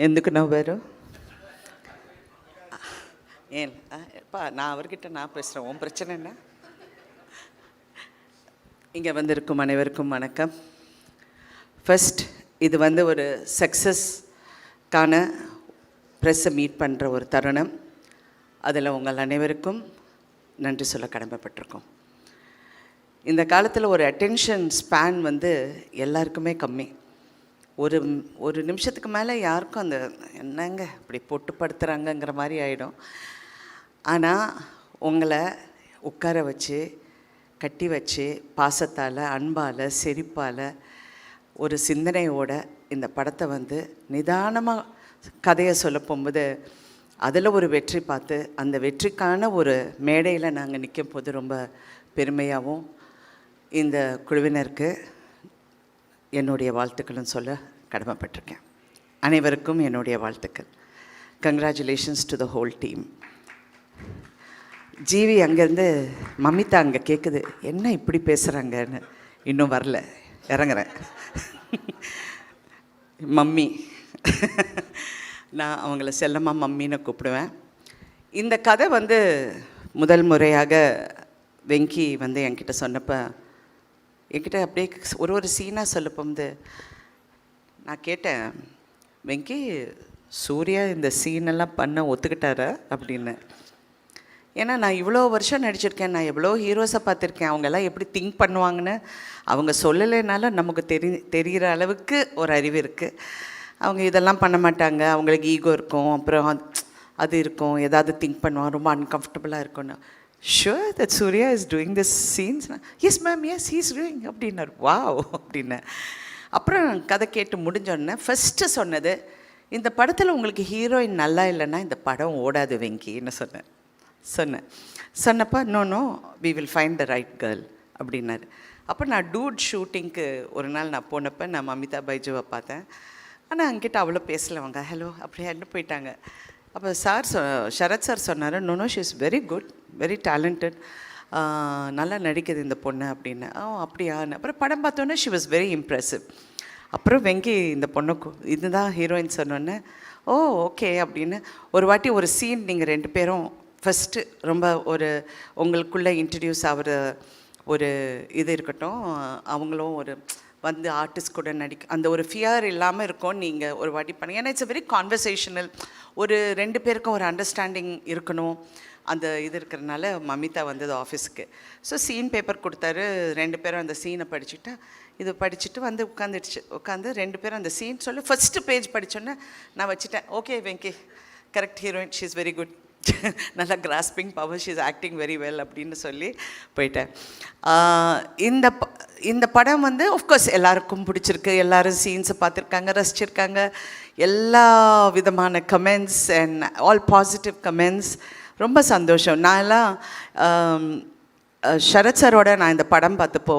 ఎందుకు నవ్వారు? ஏன் அப்பா நான் அவர்கிட்ட நான் பேசுகிறேன், உன் பிரச்சனை என்ன? இங்கே வந்திருக்கும் அனைவருக்கும் வணக்கம். ஃபர்ஸ்ட், இது ஒரு சக்ஸஸ்க்கான ப்ரெஸ்ஸை மீட் பண்ணுற ஒரு தருணம். அதில் உங்கள் அனைவருக்கும் நன்றி சொல்ல கடமைப்பட்டிருக்கோம். இந்த காலத்தில் ஒரு அட்டென்ஷன் ஸ்பேன் எல்லாருக்குமே கம்மி. ஒரு நிமிஷத்துக்கு மேலே யாருக்கும் அந்த என்னங்க இப்படி போட்டு படுத்துகிறாங்கங்கிற மாதிரி ஆகிடும். ஆனால் உங்களை உட்கார வச்சு கட்டி வச்சு பாசத்தால் அன்பால் சிரிப்பால் ஒரு சிந்தனையோட இந்த படத்தை நிதானமாக கதையை சொல்ல போகும்போது அதில் ஒரு வெற்றி பார்த்து அந்த வெற்றிக்கான ஒரு மேடையில் நாங்கள் நிற்கும் போது ரொம்ப பெருமையாகவும் இந்த குழுவினருக்கு என்னுடைய வாழ்த்துக்களும் சொல்ல கடமைப்பட்டிருக்கேன். அனைவருக்கும் என்னுடைய வாழ்த்துக்கள். Congratulations to the whole team. GV அங்கேருந்து மம்மிதா அங்கே கேட்குது, என்ன இப்படி பேசுகிறாங்கன்னு. இன்னும் வரல, இறங்குறேன். மம்மி, நான் அவங்கள செல்லமாக மம்மின்னு கூப்பிடுவேன். இந்த கதை முதல் முறையாக வெங்கி என்கிட்ட சொன்னப்போ என்கிட்ட அப்படியே ஒரு சீனாக சொல்லப்போது நான் கேட்டேன், வெங்கி சூர்யா இந்த சீனெல்லாம் பண்ண ஒத்துக்கிட்டாரா அப்படின்னு. ஏன்னா நான் இவ்வளோ வருஷம் நடிச்சிருக்கேன், நான் எவ்வளோ ஹீரோஸை பார்த்துருக்கேன். அவங்கெல்லாம் எப்படி திங்க் பண்ணுவாங்கன்னு அவங்க சொல்லலைனாலும் நமக்கு தெரிகிற அளவுக்கு ஒரு அறிவு இருக்குது. அவங்க இதெல்லாம் பண்ண மாட்டாங்க, அவங்களுக்கு ஈகோ இருக்கும், அப்புறம் அது இருக்கும், ஏதாவது திங்க் பண்ணுவாங்க, ரொம்ப அன்கம்ஃபர்டபுளாக இருக்கும்னு. Sure that Suriya is doing this scenes? Yes ma'am, yes he is doing அப்படின்னாரு. வாவ் அப்படின்னு. அப்புறம் கதை கேட்டு முடிஞ்சோடனே ஃபஸ்ட்டு சொன்னது, இந்த படத்தில் உங்களுக்கு ஹீரோயின் நல்லா இல்லைன்னா இந்த படம் ஓடாது வெங்கின்னு சொன்னப்போ no we will find the right girl அப்படின்னாரு. அப்போ நான் டூட் ஷூட்டிங்க்கு ஒரு நாள் நான் போனப்போ நான் மமிதா பைஜுவை பார்த்தேன். ஆனால் அங்கிட்ட அவ்வளோ பேசலவங்க, ஹலோ அப்படியே போயிட்டாங்க. அப்போ சரத் சார் சொன்னார், no she is very good, very talented, நல்லா நடிக்குது இந்த பொண்ணு அப்படின்னு. அப்படியான்னு. அப்புறம் படம் பார்த்தோன்னே ஷி வாஸ் வெரி இம்ப்ரெசிவ். அப்புறம் வெங்கி இந்த பொண்ணுக்கு இதுதான் ஹீரோயின் சொன்னோன்னே ஓகே அப்படின்னு. ஒரு வாட்டி ஒரு சீன் நீங்கள் 2 பேரும் ஃபஸ்ட்டு ரொம்ப உங்களுக்குள்ளே இன்ட்ரடியூஸ் ஆகிற ஒரு இது இருக்கட்டும், அவங்களும் ஆர்டிஸ்ட் கூட அந்த ஒரு ஃபியர் இல்லாமல் இருக்கும். நீங்கள் ஒரு வாட்டி பண்ணி, ஏன்னா இட்ஸ் அ வெரி கான்வர்சேஷனல், 2 பேருக்கும் ஒரு அண்டர்ஸ்டாண்டிங் இருக்கணும். அந்த இது இருக்கிறதுனால மமிதா ஆஃபீஸுக்கு. ஸோ சீன் பேப்பர் கொடுத்தாரு. 2 பேரும் அந்த சீனை படிச்சுட்டா இது படிச்சுட்டு உட்காந்து 2 பேரும் அந்த சீன் சொல்லி ஃபஸ்ட்டு பேஜ் படித்தோன்னே நான் வச்சுட்டேன், okay Venky correct heroine, she is very good, நல்லா grasping power, she is acting very well அப்படின்னு சொல்லி போயிட்டேன். இந்த படம் ஆஃப்கோர்ஸ் எல்லாருக்கும் பிடிச்சிருக்கு, எல்லோரும் சீன்ஸை பார்த்துருக்காங்க, ரசிச்சிருக்காங்க. எல்லா விதமான comments and all positive comments. ரொம்ப சந்தோஷம். நான்லாம் சரத் சாரோட நான் இந்த படம் பார்த்தப்போ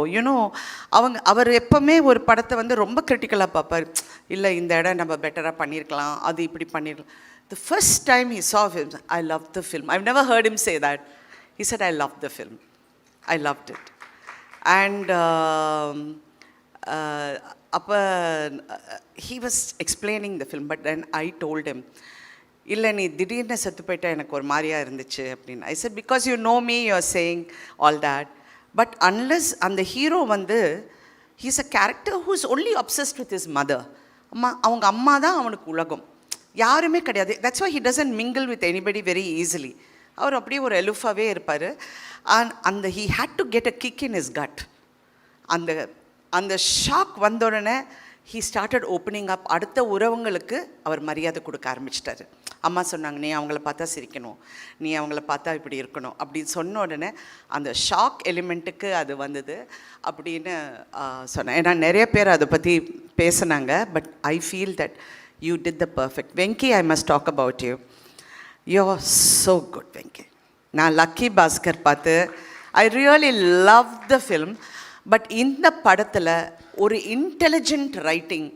அவர் எப்போவுமே ஒரு படத்தை ரொம்ப கிரிட்டிக்கலாக பார்ப்பார். இல்லை இந்த இடம் நம்ம பெட்டராக பண்ணியிருக்கலாம், அது இப்படி பண்ணிடலாம். The first time he saw film, I loved the film. I've never heard him say that. He said, I loved the film. I loved it. And he was explaining the film, but then I told him, இல்லை நீ திடீர்னு செத்து போயிட்டா எனக்கு ஒரு மாதிரியாக இருந்துச்சு அப்படின்னு. I said, because you know me, you are saying all that. But unless அந்த hero he's a character who is only obsessed with his mother. அவங்க அம்மா தான் அவனுக்கு உலகம், யாருமே கிடையாது. That's why he doesn't mingle with anybody very easily. அவர் அப்படியே ஒரு எலுஃபாகவே இருப்பார். அந்த he had to get a kick in his gut. அந்த ஷாக் வந்தோடனே ஹீ ஸ்டார்டட் ஓப்பனிங் அப். அடுத்த உறவுங்களுக்கு அவர் மரியாதை கொடுக்க ஆரம்பிச்சிட்டாரு. அம்மா சொன்னாங்க, நீ அவங்கள பார்த்தா சிரிக்கணும், நீ அவங்கள பார்த்தா இப்படி இருக்கணும் அப்படின்னு சொன்ன உடனே அந்த ஷாக் எலிமெண்ட்டுக்கு அது வந்தது அப்படின்னு சொன்னேன். ஏன்னா நிறைய பேர் அதை பற்றி பேசினாங்க. But I feel that you did the perfect. Venki, I must talk about you. You're so good, Venki. நான் லக்கி பாஸ்கர் பார்த்து I really loved the film. But இந்த படத்தில் ஒரு இன்டெலிஜென்ட் ரைட்டிங்.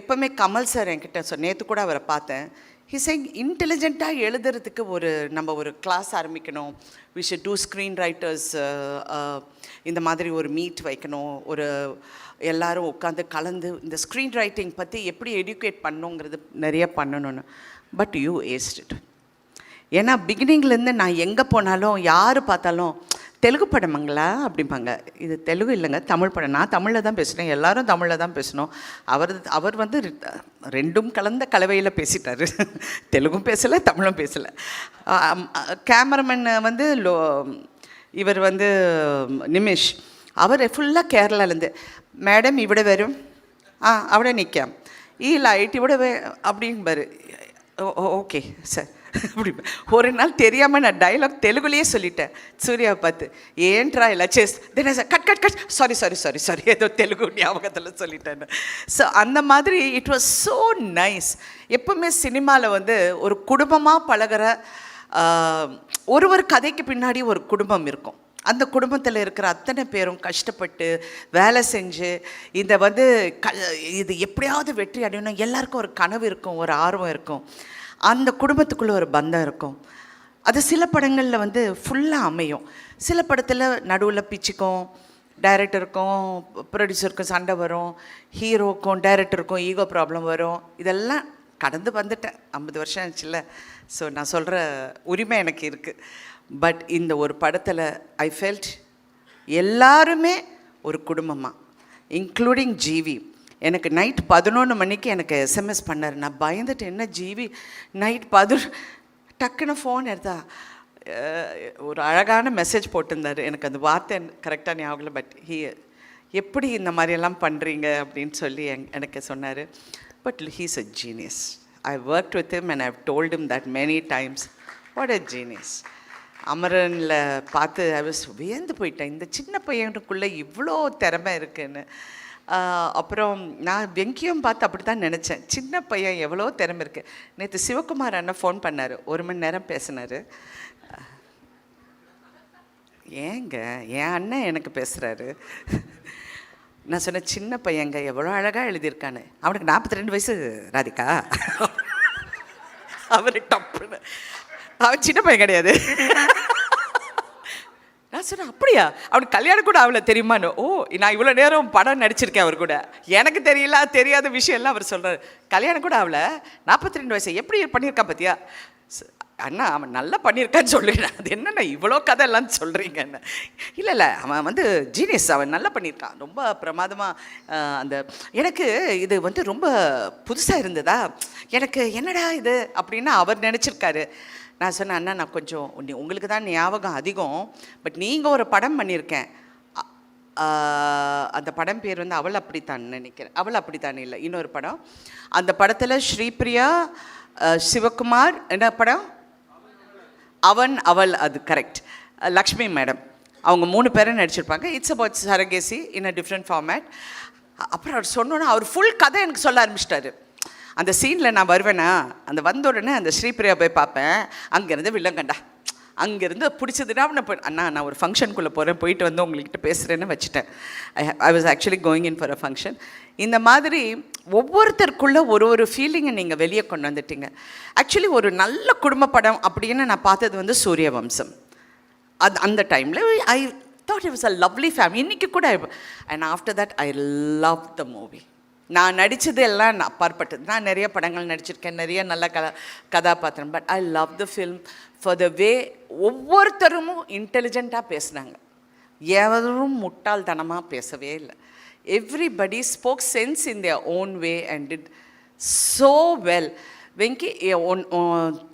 எப்போவுமே கமல் சார் என்கிட்ட நேற்று கூட அவரை பார்த்தேன். ஹிஸ் இன்டெலிஜென்ட்டாக எழுதுறதுக்கு நம்ம ஒரு கிளாஸ் ஆரம்பிக்கணும். We should do screenwriters, இந்த மாதிரி ஒரு மீட் வைக்கணும், எல்லாரும் உட்காந்து கலந்து இந்த ஸ்க்ரீன் ரைட்டிங் பற்றி எப்படி எடியூகேட் பண்ணணுங்கிறது நிறைய பண்ணணும்னு. But you ஏஸ்ட் it. ஏன்னா பிகினிங்லேருந்து நான் எங்கே போனாலும் யார் பார்த்தாலும் தெலுங்கு படமாங்களா அப்படிம்பாங்க. இது தெலுங்கு இல்லைங்க, தமிழ் படம். நான் தமிழில் தான் பேசுகிறேன், எல்லோரும் தமிழில் தான் பேசணும். அவர் வந்து ரெண்டும் கலந்த கலவையில் பேசிட்டார். தெலுங்கும் பேசலை, தமிழும் பேசலை. கேமராமேன் வந்து இவர் வந்து நிமிஷ், அவர் ஃபுல்லாக கேரளாலேருந்து, மேடம் இவிட வரும், അവിടെ நிற்காம், ഈ ലൈറ്റ് ഇവിടെ அப்படிம்பாரு. ஓகே சார் அப்படி. ஒரு நாள் தெரியாமல் நான் டைலாக் தெலுங்குலேயே சொல்லிட்டேன் சூர்யாவை பார்த்து, ஏன்ட்ரா இல்லை chase then sir cut cut cut sorry sorry sorry sorry ஏதோ தெலுங்கு ஞாபகத்தில் சொல்லிட்டேன்னு. ஸோ அந்த மாதிரி இட் வாஸ் ஸோ நைஸ். எப்பவுமே சினிமாவில் வந்து ஒரு குடும்பமாக பழகிற ஒரு கதைக்கு பின்னாடி ஒரு குடும்பம் இருக்கும். அந்த குடும்பத்தில் இருக்கிற அத்தனை பேரும் கஷ்டப்பட்டு வேலை செஞ்சு இந்த வந்து இது எப்படியாவது வெற்றி அடையணும், எல்லாருக்கும் ஒரு கனவு இருக்கும், ஒரு ஆர்வம் இருக்கும், அந்த குடும்பத்துக்குள்ளே ஒரு பந்தம் இருக்கும். அது சில படங்களில் வந்து ஃபுல்லாக அமையும், சில படத்தில் நடுவில் பிச்சுக்கும், டைரக்டருக்கும் ப்ரொடியூசருக்கும் சண்டை வரும், ஹீரோக்கும் டைரக்டருக்கும் ஈகோ ப்ராப்ளம் வரும். இதெல்லாம் கடந்து வந்துட்டேன், 50 வருஷம் ஆச்சுல்ல. ஸோ நான் சொல்கிற உரிமை எனக்கு இருக்குது. பட் இந்த ஒரு படத்தில் ஐ ஃபெல்ட் எல்லாருமே ஒரு குடும்பமாக, இன்க்ளூடிங் ஜிவி. எனக்கு நைட் 11 மணிக்கு எனக்கு எஸ்எம்எஸ் பண்ணார். நான் பயந்துட்டு, என்ன ஜிவி நைட் 11 டக்குன்னு ஃபோன் எடுத்தா ஒரு அழகான மெசேஜ் போட்டிருந்தார். எனக்கு அந்த வார்த்தை கரெக்டாக ஞாபகம், பட் எப்படி இந்த மாதிரியெல்லாம் பண்ணுறீங்க அப்படின்னு சொல்லி எனக்கு சொன்னார். But he's a genius. I worked with him and I have told him that many times. What a genius. அமரனில் பார்த்து ஐ வாஸ் வியந்து போயிட்டேன், இந்த சின்ன பையனுக்குள்ளே இவ்வளோ திறமை இருக்குன்னு. அப்புறம் நான் வெங்கியும் பார்த்து அப்படி தான் நினச்சேன், சின்ன பையன் எவ்வளோ திறமை இருக்குது. நேற்று சிவகுமார் அண்ணன் ஃபோன் பண்ணார், 1 மணி நேரம் பேசினார். ஏங்க என் அண்ணன் எனக்கு பேசுகிறாரு. நான் சொன்னேன், சின்ன பையங்க எவ்வளோ அழகாக எழுதியிருக்கான்னு. அவனுக்கு 42 வயசு ராதிகா. அவரு டப்புன்னு, அவன் சின்ன பையன் கிடையாது. நான் சொன்னேன், அப்படியா, அவனுக்கு கல்யாணம் கூட அவளை தெரியுமான்னு. ஓ, நான் இவ்வளோ நேரம் படம் நடிச்சிருக்கேன் அவர் கூட, எனக்கு தெரியாத விஷயம்லாம் அவர் சொல்கிறார். கல்யாணம் கூட அவளை 42 வயசு எப்படி பண்ணியிருக்கான் பார்த்தியா. அண்ணா அவன் நல்லா பண்ணியிருக்கான்னு சொல்லிடுறேன். அது என்னண்ணா இவ்வளோ கதை எல்லாம் சொல்கிறீங்கன்னு. இல்லை அவன் வந்து ஜீனியஸ், அவன் நல்லா பண்ணியிருக்கான், ரொம்ப பிரமாதமாக. அந்த எனக்கு இது வந்து ரொம்ப புதுசாக இருந்ததா, எனக்கு என்னடா இது அப்படின்னு அவர் நினச்சிருக்காரு. நான் சொன்னேன், அண்ணா நான் கொஞ்சம் உங்களுக்கு தான் ஞாபகம் அதிகம், பட் நீங்கள் ஒரு படம் பண்ணியிருக்கேன், அந்த படம் பேர் வந்து அவள் அப்படித்தான் நினைக்கிறேன். அவள் அப்படித்தான் இல்லை, இன்னொரு படம். அந்த படத்தில் ஸ்ரீபிரியா, சிவகுமார், என்ன படம், அவன் அவள், அது கரெக்ட், லக்ஷ்மி மேடம், அவங்க 3 பேரும் நடிச்சிருப்பாங்க. It's about surrogacy in a different format. அப்புறம் அவர் சொன்னோன்னா அவர் ஃபுல் கதை எனக்கு சொல்ல ஆரம்பிச்சிட்டாரு. அந்த சீனில் நான் வருவேனா, அந்த வந்த உடனே அந்த ஸ்ரீபிரியா போய் பார்ப்பேன், அங்கேருந்து வில்லங்கண்டா, அங்கேருந்து பிடிச்சதுன்னா அண்ணா நான் ஒரு ஃபங்க்ஷனுக்குள்ளே போகிறேன், போயிட்டு வந்து உங்கள்கிட்ட பேசுகிறேன்னு வச்சுட்டேன். I was actually going in for a function. இந்த மாதிரி ஒவ்வொருத்தருக்குள்ளே ஒரு ஃபீலிங்கை நீங்கள் வெளியே கொண்டு வந்துட்டீங்க. ஆக்சுவலி ஒரு நல்ல குடும்ப படம் அப்படின்னு நான் பார்த்தது வந்து சூரியவம்சம். அந்த டைமில் I thought it was a lovely family. இன்றைக்கி கூட, and after that I love the movie. நான் நடித்தது எல்லாம் அப்பாற்பட்டது. நான் நிறைய படங்கள் நடிச்சிருக்கேன், நிறைய நல்ல கதாபாத்திரம். But I love the film for the way ஒவ்வொருத்தரும் இன்டெலிஜென்ட்டாக பேசுனாங்க, எவரும் முட்டாள்தனமாக பேசவே இல்லை. Everybody spoke sense in their own way and did so well. Venky,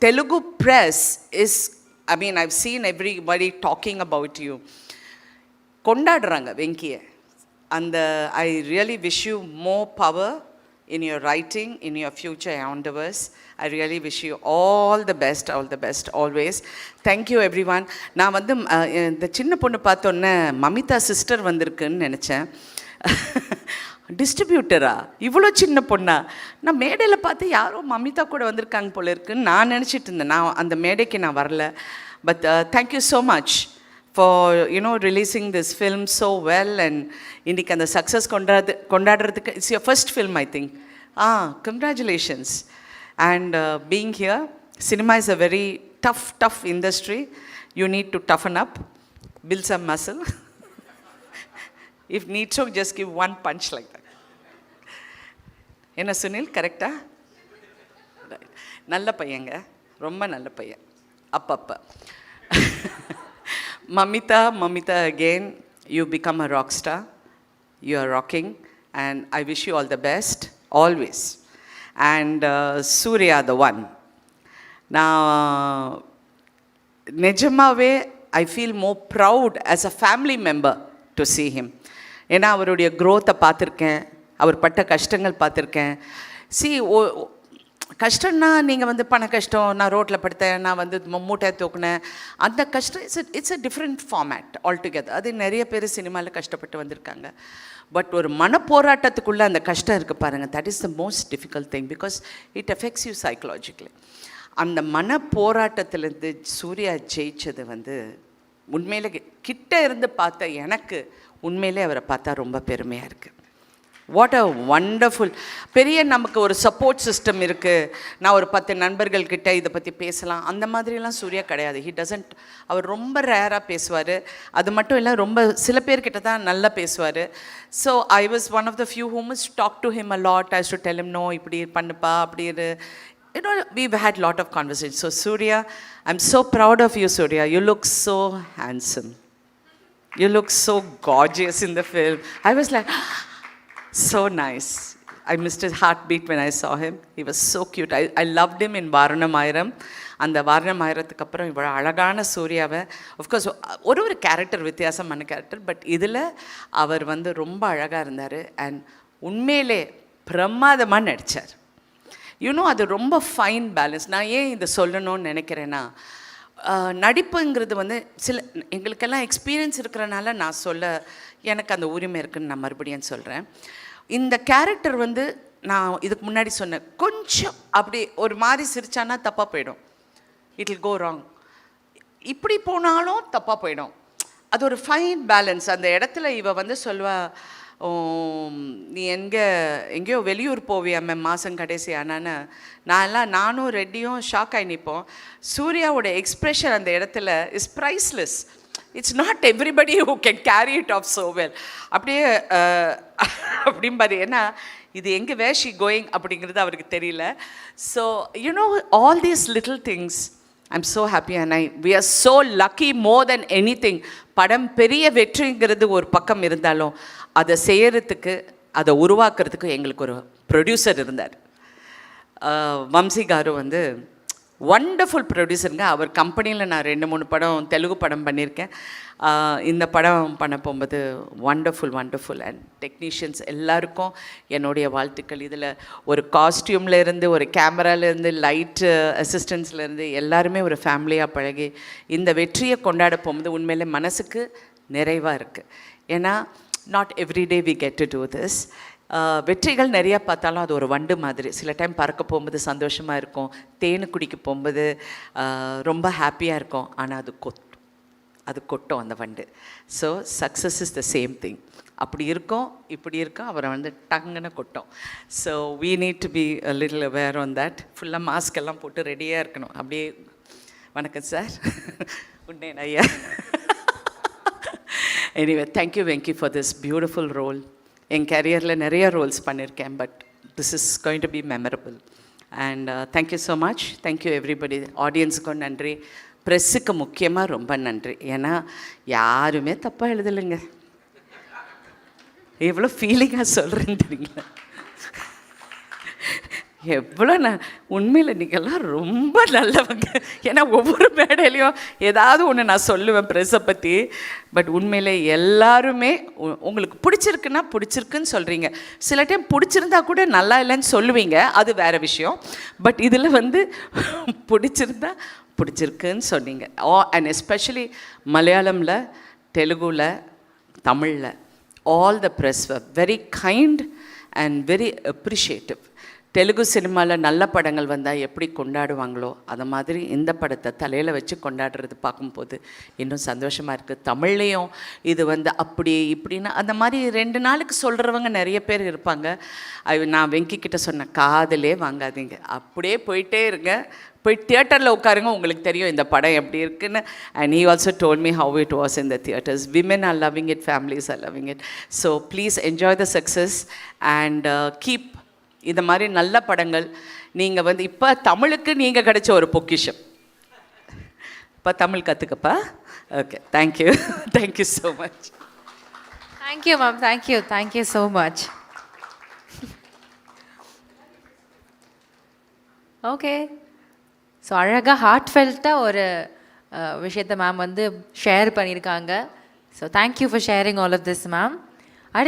Telugu press is, I mean I've seen everybody talking about you, கொண்டாடுறாங்க வெங்கியை. And I really wish you more power in your writing, in your future endeavors. I really wish you all the best always. Thank you everyone. நான் வந்து இந்த சின்ன பொண்ணு பார்த்தோன்னே Mamitha sister வந்திருக்குன்னு நினச்சேன். டிஸ்ட்ரிபியூட்டரா, இவ்வளோ சின்ன பொண்ணா? நான் மேடையில் பார்த்து யாரோ மமிதா கூட வந்திருக்காங்க போல இருக்குன்னு நான் நினச்சிட்டு இருந்தேன். நான் அந்த மேடைக்கு நான் வரல. But thank you so much for releasing this film so well, and இன்னைக்கு அந்த சக்ஸஸ் கொண்டாடுறதுக்கு, it's your first film I think. Congratulations. And being here, cinema is a very tough industry. You need to toughen up, build some muscle. If need to, just give one punch like that. என்ன சுனில் கரெக்டா? நல்ல பையங்க, ரொம்ப நல்ல பையன். அப்பப்போ Mamita, again, you become a rock star. You are rocking, and I wish you all the best, always. And Surya, the one. Now, Nejamave, I feel more proud as a family member to see him. ஏன்னா அவருடைய க்ரோத்தை பார்த்துருக்கேன், அவர் பட்ட கஷ்டங்கள் பார்த்துருக்கேன். கஷ்டம்னா நீங்கள் வந்து பண கஷ்டம், நான் ரோட்டில் படுத்தேன், நான் வந்து மூட்டை தூக்குனேன், அந்த கஷ்டம் it's a different format altogether. அது நிறைய பேர் சினிமாவில் கஷ்டப்பட்டு வந்திருக்காங்க. பட் ஒரு மனப்போராட்டத்துக்குள்ளே அந்த கஷ்டம் இருக்குது பாருங்கள், that is the most difficult thing, because it affects you psychologically. அந்த மனப்போராட்டத்திலேருந்து சூர்யா ஜெயிச்சது வந்து உண்மையிலே கிட்ட இருந்து பார்த்த எனக்கு உண்மையிலே அவரை பார்த்தா ரொம்ப பெருமையாக இருக்குது. வாட் அ வண்டர்ஃபுல், பெரிய நமக்கு ஒரு சப்போர்ட் சிஸ்டம் இருக்குது. நான் ஒரு 10 நண்பர்கள்கிட்ட இதை பற்றி பேசலாம், அந்த மாதிரிலாம் சூர்யா கிடையாது. ஹி டசன்ட், அவர் ரொம்ப ரேராக பேசுவார். அது மட்டும் இல்லை, ரொம்ப சில பேர்கிட்ட தான் நல்லா பேசுவார். So I was one of the few who must talk to him a lot. I should tell him no, இப்படி பண்ணுப்பா, அப்படி இரு. You know, we've had lot of conversations. So Surya, I'm so proud of you, Surya. You look so handsome. You look so gorgeous in the film. I was like, so nice. I missed his heartbeat when I saw him. He was so cute. I loved him in Varanamayiram. அந்த வாரணமாயிரத்துக்கு அப்புறம் இவ்வளோ அழகான சூர்யாவை, of course ஒரு character வித்தியாசமான character, but இதில் அவர் வந்து ரொம்ப அழகாக இருந்தார். அண்ட் உண்மையிலே பிரமாதமாக நடித்தார். அது ரொம்ப ஃபைன் பேலன்ஸ். நான் ஏன் இதை சொல்லணும்னு நினைக்கிறேன்னா, நடிப்புங்கிறது வந்து எங்களுக்கெல்லாம் எக்ஸ்பீரியன்ஸ் இருக்கிறனால நான் எனக்கு அந்த உரிமை இருக்குதுன்னு நான் மறுபடியும் சொல்கிறேன். இந்த கேரக்டர் வந்து நான் இதுக்கு முன்னாடி சொன்னேன், கொஞ்சம் அப்படி ஒரு மாதிரி சிரிச்சானா தப்பாக போயிடும், இட் வில் கோ ராங். இப்படி போனாலும் தப்பாக போயிடும். அது ஒரு ஃபைன் பேலன்ஸ். அந்த இடத்துல இவ வந்து சொல்வா, நீ எங்கேயோ வெளியூர் போவியாமே மாதம் கடைசி ஆனான்னு. நானும் ரெட்டியும் ஷாக் ஆகி நிற்போம். சூர்யாவோட எக்ஸ்ப்ரெஷன் அந்த இடத்துல is priceless. It's not everybody who can carry it of so well. அப்படியே அப்படிம்பாரு. ஏன்னா இது எங்கே வேர் ஷி கோயிங் அப்படிங்கிறது அவருக்கு தெரியல. So all these little things, I'm so happy and we are so lucky more than anything. படம் பெரிய வெற்றிங்கிறது ஒரு பக்கம் இருந்தாலும் அதை செய்கிறதுக்கு, அதை உருவாக்குறதுக்கு எங்களுக்கு ஒரு ப்ரொடியூசர் இருந்தார். வம்சி காரு வந்து வண்டர்ஃபுல் ப்ரொடியூசருங்க. அவர் கம்பெனியில் நான் 2-3 படம் தெலுங்கு படம் பண்ணியிருக்கேன். இந்த படம் பண்ண போகும்போது வண்டர்ஃபுல் அண்ட் டெக்னீஷியன்ஸ் எல்லாருக்கும் என்னுடைய வாழ்த்துக்கள். இதில் ஒரு காஸ்டியூம்லேருந்து, ஒரு கேமராலேருந்து, லைட்டு அசிஸ்டன்ஸ்லேருந்து எல்லாருமே ஒரு ஃபேமிலியாக பழகி இந்த வெற்றியை கொண்டாட போகும்போது உண்மையிலே மனசுக்கு நிறைவாக இருக்குது. ஏன்னா not every day we get to do this. வெற்றிகள் நிறையா பார்த்தாலும் அது ஒரு வண்டு மாதிரி. சில டைம் பறக்க போகும்போது சந்தோஷமாக இருக்கும், தேனு குடிக்க போகும்போது ரொம்ப ஹாப்பியாக இருக்கும். ஆனால் அது கொட்டும் அந்த வண்டு. So success is the same thing. அப்படி இருக்கும், இப்படி இருக்கும், அவரை வந்து டங்குன்னு கொட்டும். So we need to be little aware on that. ஃபுல்லாக மாஸ்க் எல்லாம் போட்டு ரெடியாக இருக்கணும். அப்படியே வணக்கம் சார், உன்னேன் ஐயா. Anyway, thank you Venki for this beautiful role. என் கேரியரில் நிறைய ரோல்ஸ் பண்ணியிருக்கேன், but this is going to be memorable. And thank you so much. Thank you everybody. ஆடியன்ஸுக்கும் நன்றி, ப்ரெஸ்ஸுக்கு முக்கியமாக ரொம்ப நன்றி. ஏன்னா யாருமே தப்பாக எழுதலைங்க. எவ்வளோ ஃபீலிங்காக சொல்கிறேன்னு தெரியுங்களா? எவ்வளோ உண்மையில் நீங்கள்லாம் ரொம்ப நல்லவங்க. ஏன்னா ஒவ்வொரு மேடையிலையும் ஏதாவது ஒன்று நான் சொல்லுவேன் ப்ரெஸ்ஸை பற்றி. பட் உண்மையிலே எல்லாருமே உங்களுக்கு பிடிச்சிருக்குன்னு சொல்கிறீங்க. சில டைம் பிடிச்சிருந்தா கூட நல்லா இல்லைன்னு சொல்லுவீங்க, அது வேறு விஷயம். பட் இதில் வந்து பிடிச்சிருக்குன்னு சொன்னீங்க. அண்ட் எஸ்பெஷலி மலையாளமில், தெலுங்குல, தமிழில், all the press were very kind and very appreciative. Telugu சினிமாவில் நல்ல படங்கள் வந்தால் எப்படி கொண்டாடுவாங்களோ அதை மாதிரி இந்த படத்தை தலையில் வச்சு கொண்டாடுறது பார்க்கும்போது இன்னும் சந்தோஷமாக இருக்குது. தமிழ்லேயும் இது வந்து அப்படி இப்படின்னு அந்த மாதிரி 2 நாளுக்கு சொல்கிறவங்க நிறைய பேர் இருப்பாங்க. நான் வெங்கி கிட்ட சொன்ன காதலே வாங்காதீங்க, அப்படியே போயிட்டே இருங்க, போய் தியேட்டரில் உட்காருங்க, உங்களுக்கு தெரியும் இந்த படம் எப்படி இருக்குன்னு. And he also told me how it was in the theatres. Women are loving it, families are loving it. So please enjoy the success and keep இந்த மாதிரி நல்ல படங்கள். நீங்கள் வந்து இப்போ தமிழுக்கு நீங்கள் கிடைச்ச ஒரு பொக்கிஷம். இப்போ தமிழ் கற்றுக்கப்பா. Okay, thank you. Thank you so much. Thank you ma'am, thank you so much. Okay, so அழகாக ஹார்ட்ஃபெல்ட்டாக ஒரு விஷயத்தை மேம் வந்து ஷேர் பண்ணியிருக்காங்க. So thank you for sharing all of this ma'am.